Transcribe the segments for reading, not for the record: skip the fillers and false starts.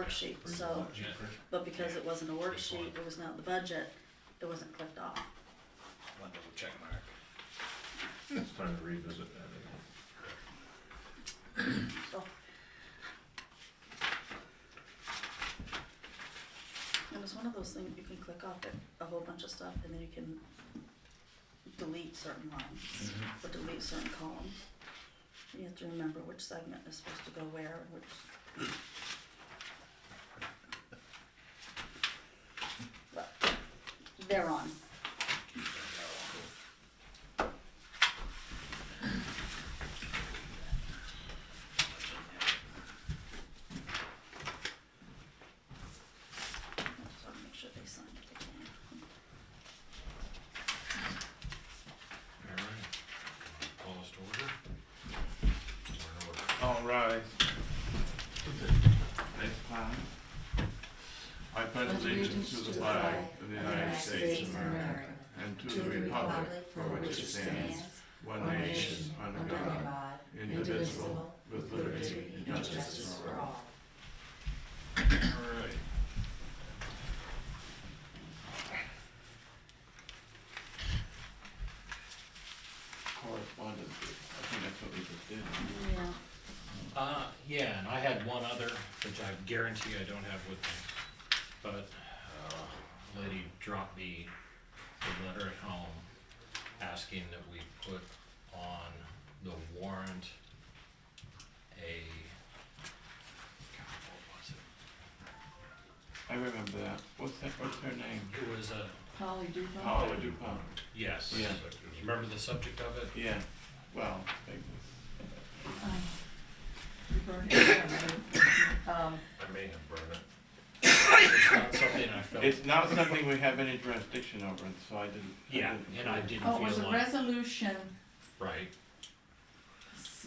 worksheet, so, but because it wasn't a worksheet, it was not the budget, it wasn't clicked off. I'll double check Mark. It's time to revisit that. So. And it's one of those things, you can click off it, a whole bunch of stuff, and then you can delete certain lines, or delete certain columns. You have to remember which segment is supposed to go where, and which. But, they're on. So make sure they sign it again. Alright, call us to order. All right. Next time. I pledge allegiance to the flag of the United States of America and to the republic for which it stands, one nation, under God, indivisible, with liberty and justice for all. Alright. Correspondence, I think that's what we just did. Yeah. Yeah, and I had one other, which I guarantee I don't have with me, but, a lady dropped me a letter at home asking that we put on the warrant a, God, what was it? I remember that. What's her name? It was a, Holly DuPont. Paula DuPont. yes. Yeah. Remember the subject of it? Yeah, well, I may have burned it. It's not something I felt. it's not something we have any jurisdiction over, and so I didn't. Yeah, and I didn't Oh, it was feel a like, resolution right,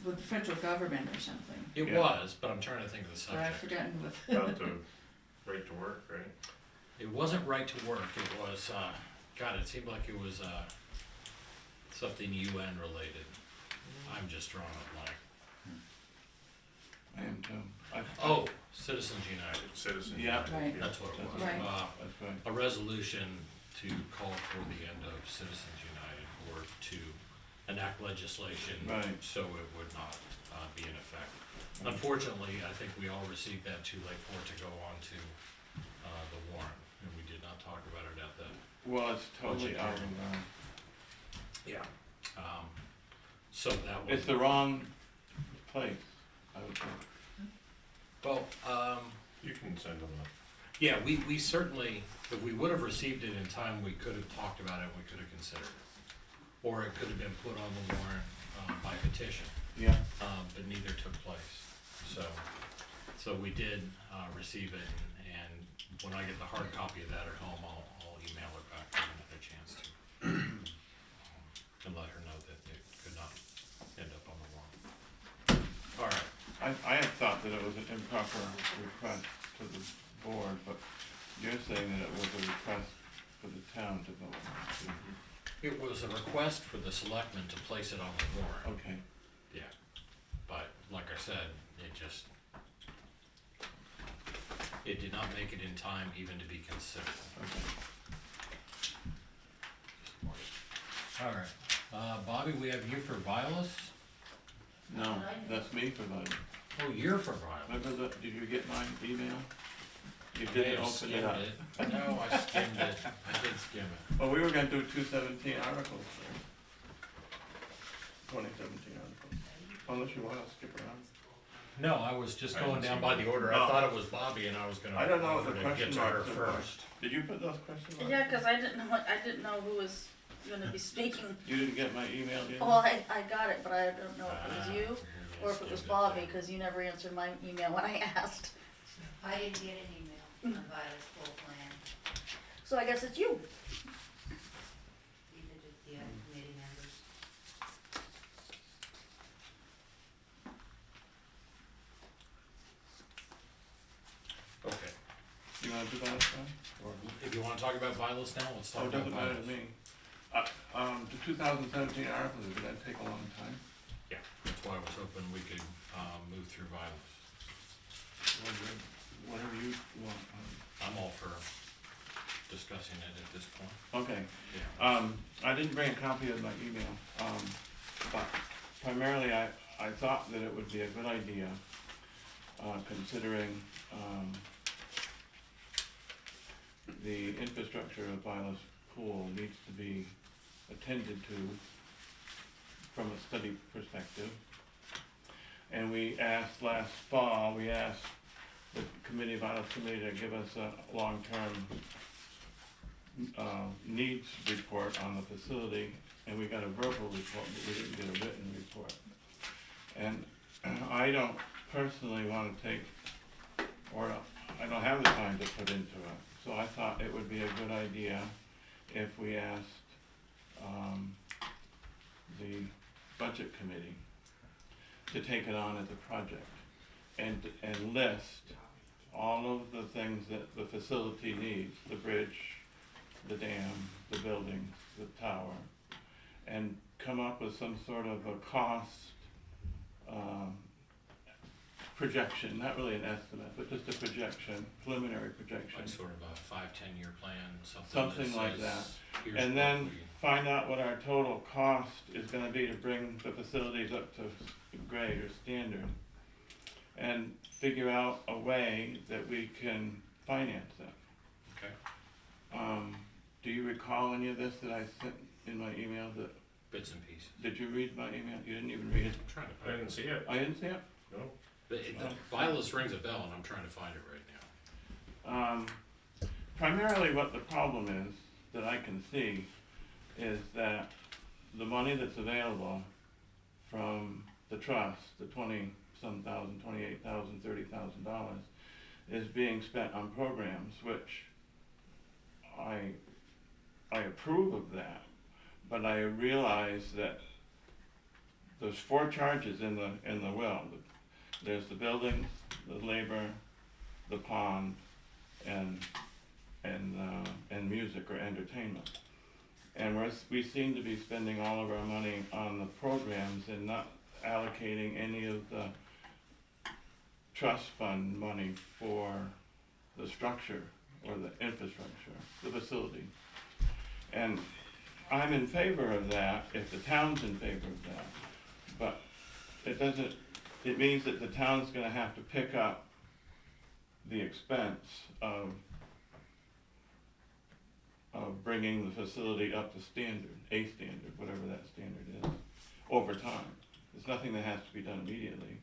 with the federal government or something, it Yeah. was, but I'm trying to think of the but I've subject. forgotten what. About the right to work, right? It wasn't right to work, it was, God, it seemed like it was, something UN related. I'm just drawing a blank. I am too. Oh, Citizens United, Citizens. Yeah. Right. that's what it was. Right. That's right. A resolution to call for the end of Citizens United, or to enact legislation Right. so it would not be in effect. Unfortunately, I think we all received that too late for it to go on to the warrant, and we did not talk about it at the, Well, it's totally Budget out of, hearing. yeah. So that was, it's the wrong place, I would think. well, You can send them a. yeah, we certainly, if we would have received it in time, we could have talked about it, we could have considered it. Or it could have been put on the warrant by petition, Yeah, but neither took place. So we did receive it, and when I get the hard copy of that at home, I'll email it back when I have a chance to. And let her know that it could not end up on the warrant. All right. I had thought that it was an improper request to the board, but you're saying that it was a request for the town to vote. It was a request for the selectmen to place it on the warrant. Okay, Yeah, but like I said, it did not make it in time even to be considered. okay. Alright, Bobby, we have you for Vilas? No, that's me for voting. Oh, you're for Vilas. Remember that, did you get my email? You I may didn't have open it up. skimmed it. No, I skimmed it, I did skim it. Well, we were gonna do 217 articles, 2017 articles, unless you wanna skip around. No, I was just I going didn't down see by that. the order, I thought it was Bobby and I was gonna I don't know what offer the to get question to her marks are. first. Did you put those question marks? Yeah, cause I didn't know who was gonna be speaking. You didn't get my email, did you? Well, I got it, but I don't know if it was you, Ah, or if it was skimmed Bobby, cause you never answered my email when I asked. I didn't get an email about his full plan, So I guess it's you. either did the other committee members. Okay, You wanna do that, John? Or? if you wanna talk about Vilas now, let's Oh, talk it about doesn't matter Vilas. to me. The 2017 articles, is gonna take a long time? Yeah, that's why I was hoping we could, move through Vilas. Whatever you discussing it at this point. Okay. Yeah. I didn't bring a copy of my email, but primarily I thought that it would be a good idea, considering, the infrastructure of Vilas Pool needs to be attended to from a study perspective. And we asked last fall, we asked the committee, Vilas Committee, to give us a long-term needs report on the facility, and we got a verbal report, but we didn't get a written report. And I don't personally want to take, or I don't have the time to put into it, so I thought it would be a good idea if we asked the budget committee to take it on as a project and list all of the things that the facility needs, the bridge, the dam, the buildings, the tower, and come up with some sort of a cost projection, not really an estimate, but just a projection, preliminary projection. Like sort of a 5-10 year plan, Something like that. Here's And what then we- find out what our total cost is gonna be to bring the facilities up to grade or standard. And figure out a way that we can finance it. Okay, Do you recall any of this that I sent in my email? bits and pieces. Did you read my email? You didn't even read it? I'm trying to I find didn't it. see it, I didn't see it? no. The Vilas rings a bell and I'm trying to find it right now. Primarily what the problem is, that I can see, is that the money that's available from the trust, the 20-some thousand, $28,000, $30,000, is being spent on programs, which I approve of that, but I realize that there's 4 charges in the will. There's the building, the labor, the pond, and music or entertainment. And we seem to be spending all of our money on the programs and not allocating any of the trust fund money for the structure or the infrastructure, the facility. And I'm in favor of that if the town's in favor of that, but it means that the town's gonna have to pick up the expense of bringing the facility up to standard, a standard, whatever that standard is, over time. There's nothing that has to be done immediately.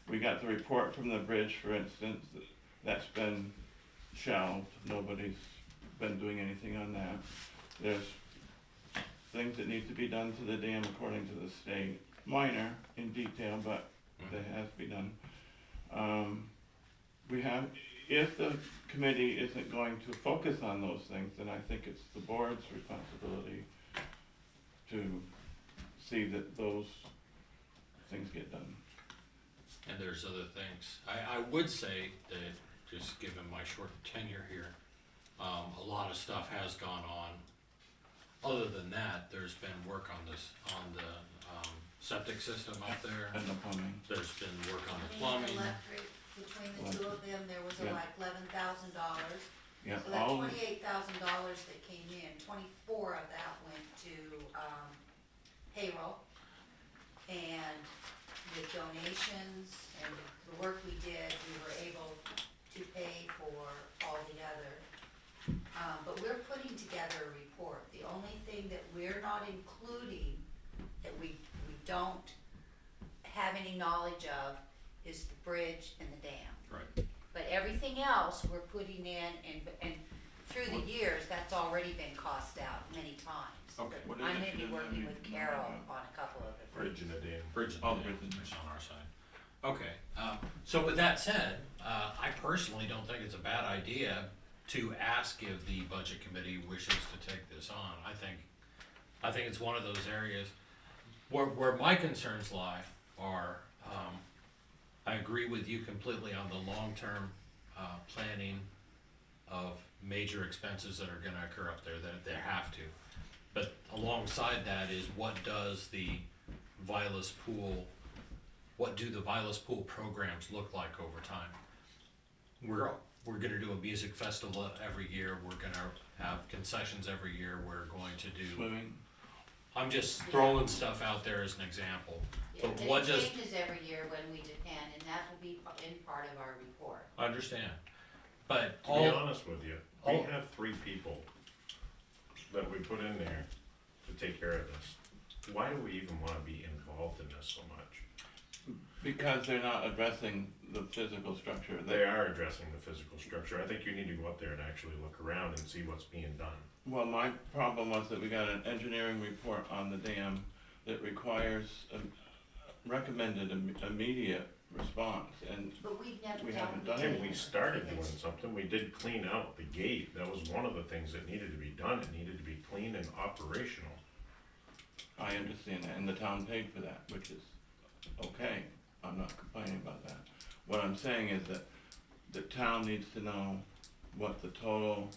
We got the report from the bridge, for instance, that's been shelved, nobody's been doing anything on that. There's things that need to be done to the dam according to the state, minor in detail, but that has to be done. If the committee isn't going to focus on those things, then I think it's the board's responsibility to see that those things get done. And there's other things. I would say that, just given my short tenure here, a lot of stuff has gone on. Other than that, there's been work on the septic system up there. And the plumbing. There's been work on the I think plumbing. electric, between the two of them, there was Yeah. like $11,000. Yeah, So that all, $28,000 that came in, 24 of that went to payroll. And with donations and the work we did, we were able to pay for all the other. But we're putting together a report. The only thing that we're not including, that we don't have any knowledge of, is the bridge and the dam. Right. But everything else we're putting in, and through the years, that's already been cost out many times. Okay. what is I'm it gonna be you working need with to know Carol about? on a couple of it. Bridge and a dam. Bridge and Oh, the dam, bridge and- which is on our side. Okay, so with that said, I personally don't think it's a bad idea to ask if the budget committee wishes to take this on. I think it's one of those areas where my concerns lie are, I agree with you completely on the long-term, planning of major expenses that are gonna occur up there, that they have to. But alongside that is, what does the Vilas Pool, what do the Vilas Pool programs look like over time? we're gonna do a music festival every year, we're gonna have concessions every year, we're going to do, Swimming, I'm just throwing stuff out there as an example. Yeah, But and what it does, changes every year when we depend, and that will be in part of our report. I understand, but To be all, honest with you, we all- have 3 people that we put in there to take care of this. Why do we even wanna be involved in this so much? because they're not addressing the physical structure. They are addressing the physical structure. I think you need to go up there and actually look around and see what's being done. Well, my problem was that we got an engineering report on the dam that requires a recommended immediate response, and But we've never We done. haven't done And anything. we started doing something. We did clean out the gate. That was one of the things that needed to be done. It needed to be clean and operational. I understand that, and the town paid for that, which is okay, I'm not complaining about that. What I'm saying is that the town needs to know what the total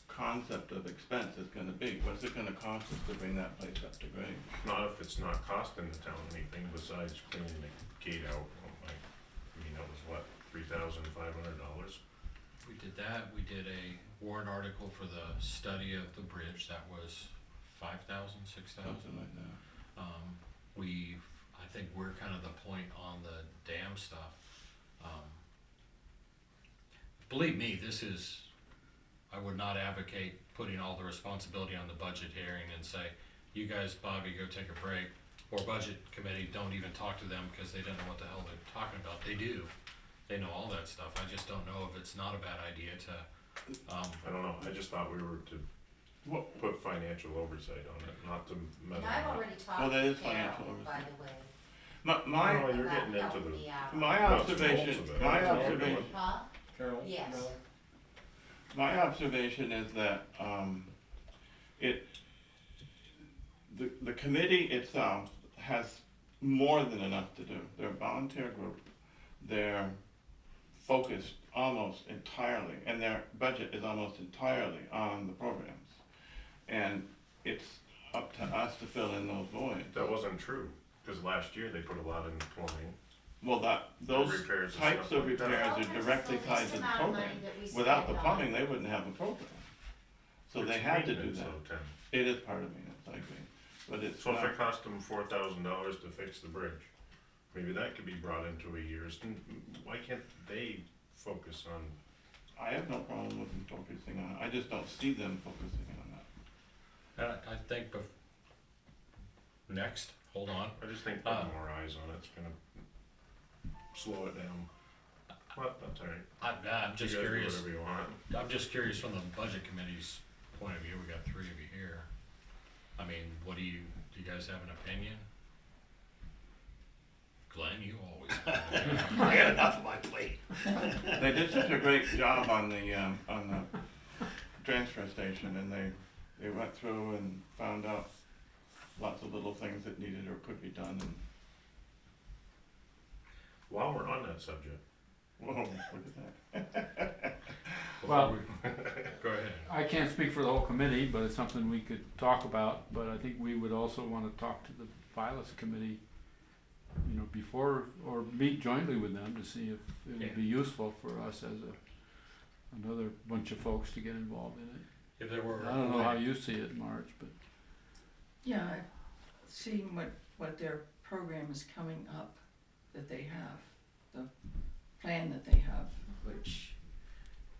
concept of expense is gonna be. What's it gonna cost us to bring that place up to grade? Not if it's not costing the town anything besides cleaning the gate out. I mean, that was what, $3,500? we did that, we did a warrant article for the study of the bridge, that was 5,000, 6,000. Something like that. I think we're kind of the point on the dam stuff. Believe me, I would not advocate putting all the responsibility on the budget hearing and say, you guys, Bobby, go take a break. Or budget committee, don't even talk to them because they don't know what the hell they're talking about. They do. They know all that stuff. I just don't know if it's not a bad idea to, I don't know. I just thought we were to put financial oversight on it, not to meddle And I've in it. already Well, talked that is to financial Carol, by oversight. the way, My, No, you're about getting into helping the. me out. my nuts and observation, bolts of it. my That's all we're doing. observation, Huh? Carol? Yes. my observation is that, the committee itself has more than enough to do. They're a volunteer group, they're focused almost entirely, and their budget is almost entirely on the programs. And it's up to us to fill in those voids. That wasn't true, because last year they put a lot in plumbing. Well, those Repairs and types stuff of like that. repairs Well, are there's directly the tied least to the amount of money program. that we Without the spend on plumbing, they wouldn't have a program. So It's they had to do maintenance, that. though, Tim. It is part of maintenance, I agree, but it's So if not, it cost them $4,000 to fix the bridge, maybe that could be brought into a year's, why can't they focus on, I have no problem with them focusing on it, I just don't see them focusing on that. and I think next, hold on. I just think putting more eyes on it's gonna slow it down. But that's all right. I'm just You guys do curious, whatever you want. I'm just curious from the budget committee's point of view, we got 3 of you here. I mean, do you guys have an opinion? Glenn, you always. I got enough on my plate. They did such a great job on the transfer station, and they went through and found out lots of little things that needed or could be done, and, While we're on that subject. whoa, look at that. Well, Go ahead. I can't speak for the whole committee, but it's something we could talk about, but I think we would also wanna talk to the Vilas committee, you know, before, or meet jointly with them to see if it would be useful for us as another bunch of folks to get involved in it. If there were. I don't know how you see it, Marge, but. Yeah, I've seen what their program is coming up that they have, the plan that they have, which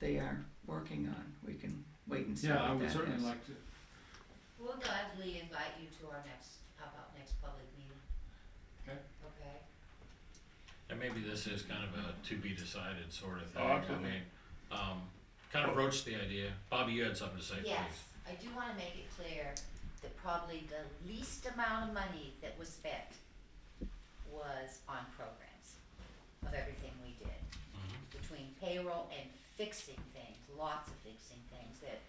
they are working on. We can wait and see Yeah, I what would that certainly is. like to. We'll gladly invite you to our how about next public meeting? Okay. Okay? And maybe this is kind of a to be decided sort of thing. Oh, absolutely. I mean, kind of broached the idea. Bobby, you had something to say, please. Yes, I do wanna make it clear that probably the least amount of money that was spent was on programs of everything we did. Mhm. Between payroll and fixing things, lots of fixing things that,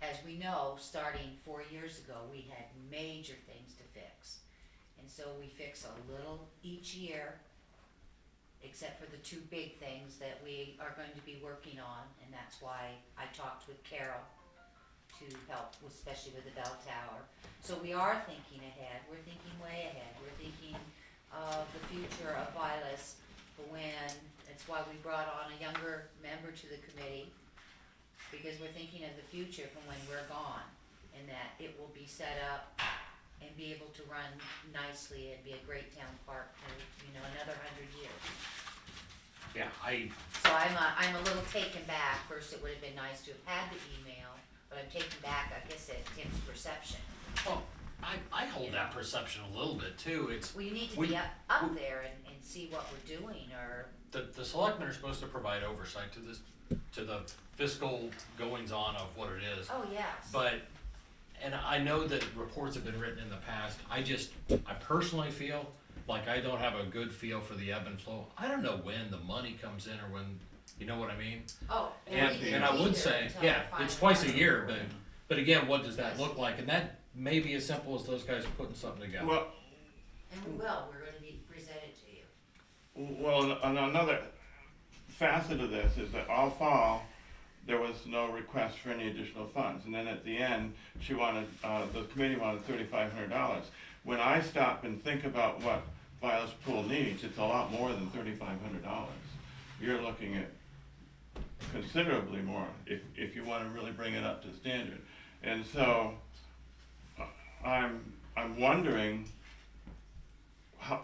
as we know, starting 4 years ago, we had major things to fix. And so we fix a little each year, except for the 2 big things that we are going to be working on, and that's why I talked with Carol to help, especially with the bell tower. So we are thinking ahead, we're thinking way ahead, we're thinking of the future of Vilas when That's why we brought on a younger member to the committee, because we're thinking of the future from when we're gone, and that it will be set up and be able to run nicely and be a great town park for, another 100 years. Yeah, So I'm a little taken back. First, it would have been nice to have had the email, but I'm taken back, I guess, at Tim's perception. well, I hold that perception a little bit too. It's, Well, you need to We- be up there and see what we're doing, or, the selectmen are supposed to provide oversight to this, to the fiscal goings on of what it is. oh, yes. But, and I know that reports have been written in the past, I personally feel like I don't have a good feel for the ebb and flow. I don't know when the money comes in or when, you know what I mean? Oh, And I would say, yeah, it's twice a year, but again, what does that look like? And that may be as simple as those guys putting something together. Well, And we will, we're gonna be presented to you. well, and another facet of this is that all fall, there was no request for any additional funds, and then at the end, the committee wanted $3,500. When I stop and think about what Violet's Pool needs, it's a lot more than $3,500. You're looking at considerably more if you wanna really bring it up to standard. And so, I'm wondering how,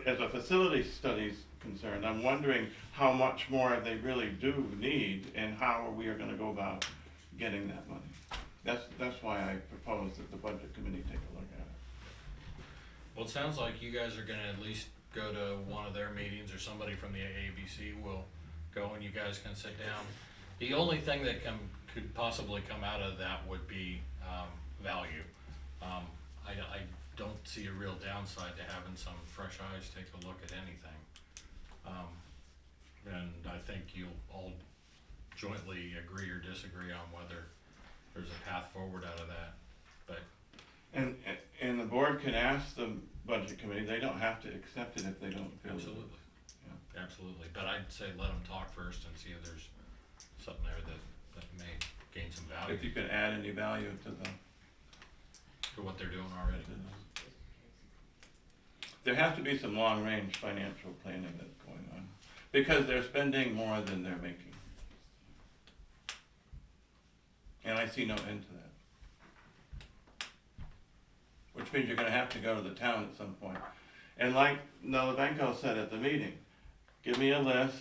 as a facility studies concerned, I'm wondering how much more they really do need and how we are gonna go about getting that money. That's why I propose that the budget committee take a look at it. Well, it sounds like you guys are gonna at least go to one of their meetings, or somebody from the ABC will go and you guys can sit down. The only thing that could possibly come out of that would be, value. I don't see a real downside to having some fresh eyes take a look at anything. And I think you'll all jointly agree or disagree on whether there's a path forward out of that, but. And the board can ask the budget committee, they don't have to accept it if they don't feel. Absolutely. Yeah. Absolutely, but I'd say let them talk first and see if there's something there that may gain some value If you can add any value to to what they're doing already. there has to be some long-range financial planning that's going on, because they're spending more than they're making. And I see no end to that. Which means you're gonna have to go to the town at some point. And like Nalavenko said at the meeting, give me a list.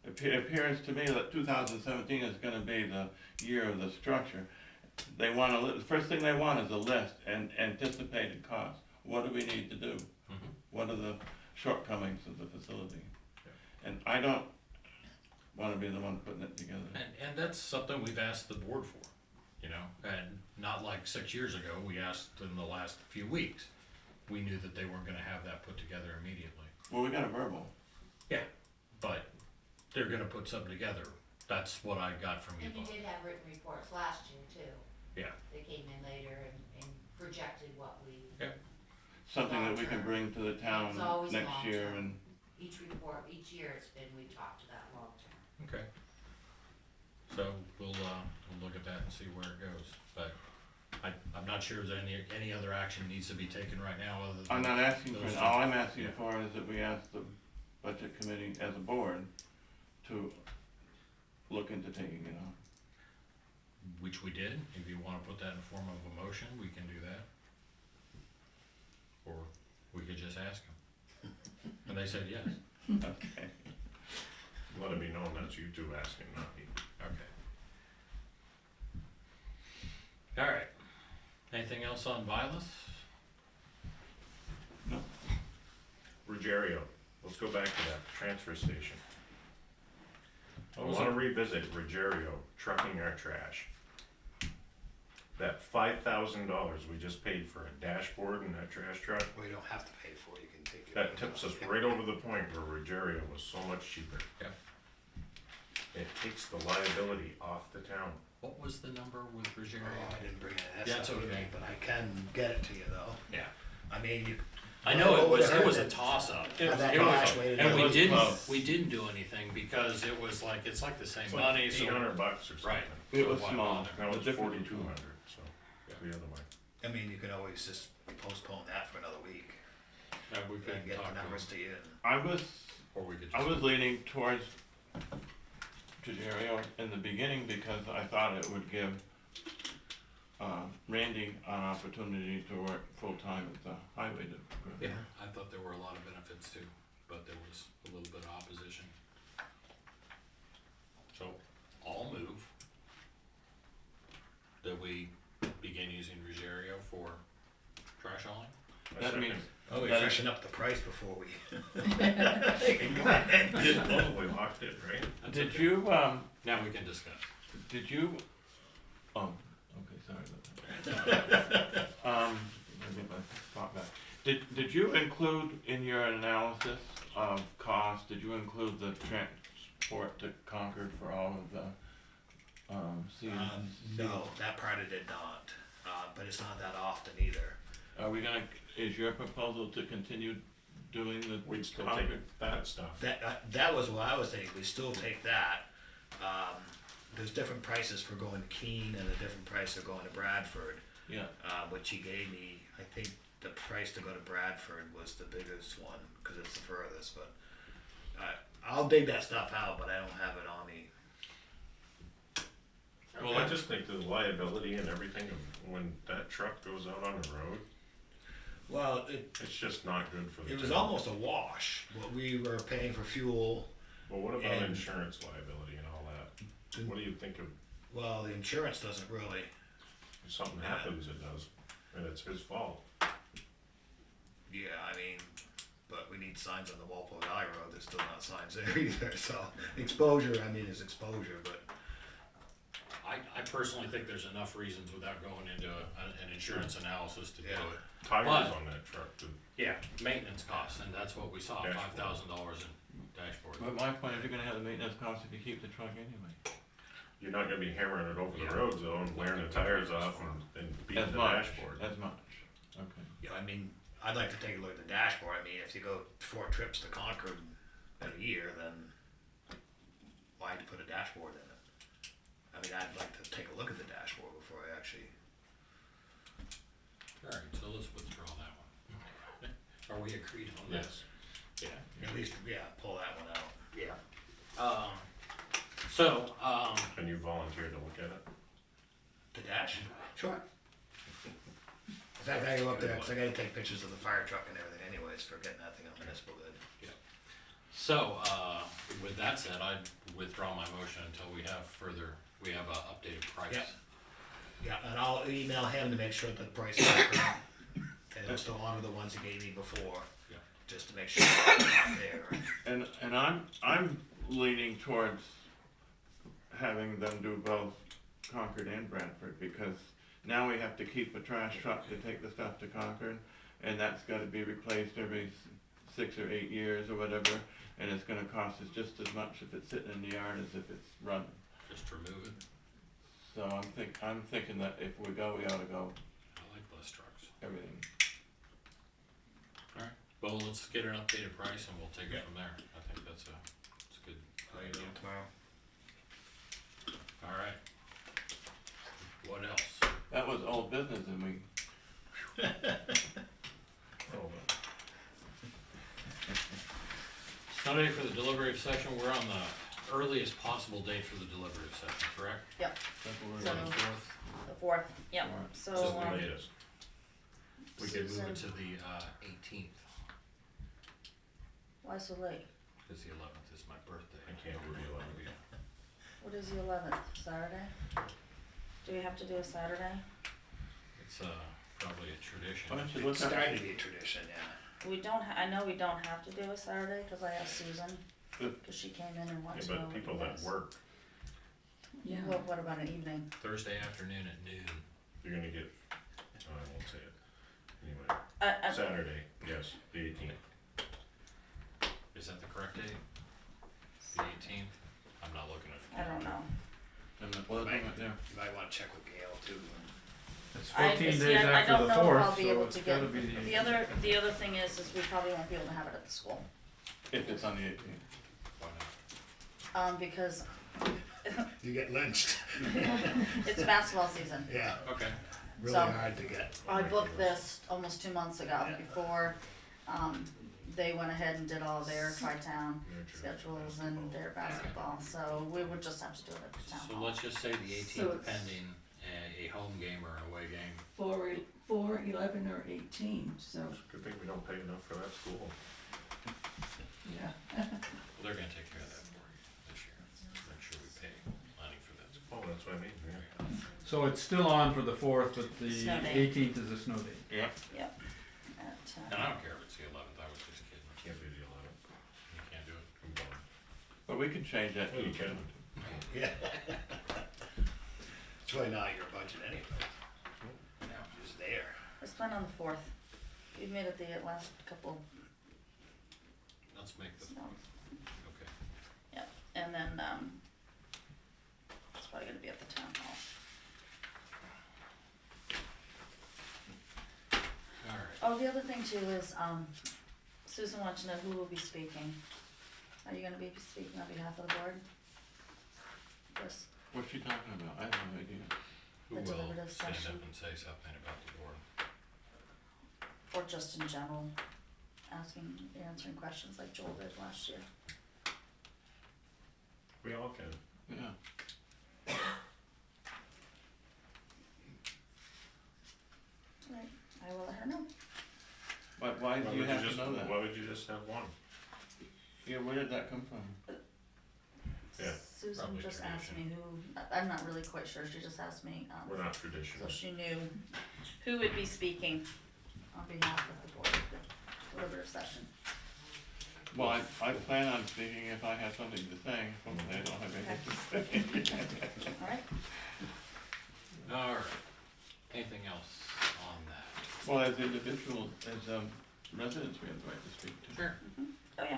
It appears to me that 2017 is gonna be the year of the structure. They want the first thing they want is a list and anticipated costs. What do we need to do? Mhm. What are the shortcomings of the facility? And I don't wanna be the one putting it together. And that's something we've asked the board for, you know, and not like 6 years ago, we asked in the last few weeks. We knew that they weren't gonna have that put together immediately. Well, we got a verbal. Yeah, but they're gonna put something together. That's what I got from you And you both. did have written reports last year too. Yeah. They came in later and projected what we, Something that we can bring to the town It's always next year long-term. and, each report, each year it's been, we talked to that long term. Okay. So we'll look at that and see where it goes, but I'm not sure if any other action needs to be taken right now other than. I'm not asking for, those two. all I'm asking Yeah. for is that we ask the budget committee as a board to look into taking it on. Which we did. If you wanna put that in form of a motion, we can do that. Or we could just ask them. And they said yes. Okay. Let it be known that's you two asking, not me. Okay. Alright. Anything else on Vilas? No. Ruggiero, let's go back to that transfer station. I What was wanna it? revisit Ruggiero trucking our trash. That $5,000 we just paid for a dashboard in that trash truck, Well, you don't have to pay for it, you can take it. that tips us right over the point where Ruggiero was so much cheaper. Yep. It takes the liability off the town. What was the number with Ruggiero? Oh, I didn't bring that That's stuff with me, okay. but I can get it to you though. Yeah. I mean, you. I know it was Well, a toss up. Have that It was- cash waited And there. we was didn't, close. we didn't do anything because it was like, it's like the same It's like money, so. $800 or something. Right. It was So why small. bother? Now The it's difference- 4,200, so the other way. I mean, you can always just postpone that for another week. We And could get talk the to numbers them. to you. I was Or we could I just, was leaning towards Tregerio in the beginning because I thought it would give Randy an opportunity to work full-time at the highway department. yeah, I thought there were a lot of benefits too, but there was a little bit of opposition. So, I'll move that we begin using Ruggiero for trash hauling. That means, Oh, we That- freshen up the price before we. Just totally locked it, right? That's did okay. you, Now we can discuss. did you, okay, sorry about that. Let me get my thought back. Did you include in your analysis of cost, did you include the transport to Concord for all of the, No, that part I did not, but it's not that often either. Are we gonna, is your proposal to continue doing the We'd still Concord? take that stuff. That was what I was thinking, we still take that. There's different prices for going to Keene and a different price for going to Bradford. Yeah, Which he gave me, I think the price to go to Bradford was the biggest one, cause it's the furthest, but I'll dig that stuff out, but I don't have it on me. Well, I just think the liability and everything of when that truck goes out on the road, Well, it's just not good for the it was town. almost a wash, what we were paying for fuel. Well, what about and- insurance liability and all that? What do you think of, Well, the insurance doesn't really, if something happens, it does, and it's his fault. yeah, I mean, but we need signs on the Walpole Valley Road, there's still not signs there either, so exposure, I mean, is exposure, but I personally think there's enough reasons without going into an insurance analysis to do Yeah. it. Tires But- on that truck, too. Yeah, maintenance costs, and that's what we saw, Dashboard. $5,000 in dashboard. but my point is you're gonna have the maintenance costs if you keep the truck anyway. You're not gonna be hammering it over Yeah. the roads though, and wearing the tires off and beating As the much, dashboard. as much, okay. yeah, I mean, I'd like to take a look at the dashboard, I mean, if you go 4 trips to Concord in a year, then why put a dashboard in it? I mean, I'd like to take a look at the dashboard before I actually, Alright, so let's withdraw that one. Are we agreed on that? Yes. Yeah. at least, yeah, pull that one out. Yeah. Can you volunteer to look at it? The dash? Sure. In fact, I go up there, cause I gotta take pictures of the fire truck and everything anyways, for getting that thing on municipal bid. So, with that said, I'd withdraw my motion until we have a updated price. Yeah. Yeah, and I'll email him to make sure that the price is correct, and he'll still honor the ones he gave me before. Yeah. Just to make sure it's not there. And I'm leaning towards having them do both Concord and Bradford, because now we have to keep a trash truck to take the stuff to Concord, and that's gotta be replaced every 6 or 8 years or whatever, and it's gonna cost us just as much if it's sitting in the yard as if it's running. Just remove it. So I'm thinking that if we go, we ought to go I like bus trucks. everything. Alright, well, let's get an updated price and we'll take Yeah. it from there. I think that's a good I'll idea. email him tomorrow. Alright. What else? That was old business, and we, Oh, Sunday for the deliberative session, we're on the earliest possible date for the deliberative session, correct? February So- 4th. The 4th, yep, Alright. so, just the latest. We could move Susan, it to the 18th, why so late? because the 11th is my birthday. I can't do the 11th. What is the 11th, Saturday? Do we have to do a Saturday? It's probably a tradition. Why don't you It look up, started to be a tradition, yeah. We don't, I know we don't have to do a Saturday, cause I asked Susan, If- cause she came in and Yeah, wanted to know but what people it that was. work, Yeah. What about an evening? Thursday afternoon at noon. you're gonna get, oh, I won't say it. Anyway, Saturday, yes, the 18th. Is that the correct date? The 18th? I'm not looking at. I don't know. and the bulletin right there. You might wanna check with Gail too. It's I 14 see, days I after don't the know if 4th, I'll be so able it's to gotta get, be the other thing is we probably won't be able to have it at the school. If it's on the 18th. Why not? Because You get lynched. it's basketball season. Yeah, Okay. really So- hard to get. I booked this almost 2 months ago Yeah. before, they went ahead and did all their tri-town Yeah, true. schedules and their basketball, so we would just have to do it at the town So hall. let's just say the So 18th it's- pending a home game or an away game. 4, 11, or 18, so, Good thing we don't pay enough for that school. yeah. Well, they're gonna take care of that for you this year. Make sure we pay money for that. Oh, that's what I mean, yeah. So it's still on for the 4th, but the Snow day. 18th is a snow day. Yeah. Yep. And I don't care if it's the 11th, I was just kidding. Can't be the 11th. You can't do it. Come on. But we can change that. Well, you can. Yeah. It's really not your budget anyway, it's there. Let's plan on the 4th. We made it the last couple, Let's make the, so, okay. yep, and then, it's probably gonna be at the town hall. Alright. Oh, the other thing too is, Susan wants to know who will be speaking. Are you gonna be speaking on behalf of the board? Yes, What's she talking about? I have no idea. Who The will deliberative stand session. up and say something about the board? or just in general, answering questions like Joel did last year. We all can. Yeah. Right, I will let her know. But why do you have to know that? Why would you just have one? Yeah, where did that come from? Yeah, Susan probably just asked me tradition. who, I'm not really quite sure, she just asked me, We're not so traditional. she knew who would be speaking on behalf of the board at the deliberative session. Well, I plan on speaking if I have something to say, hopefully I don't have anything to say. Alright, Alright. Anything else on that? Well, as individual, as residents, we have the right to speak to. Sure. oh yeah,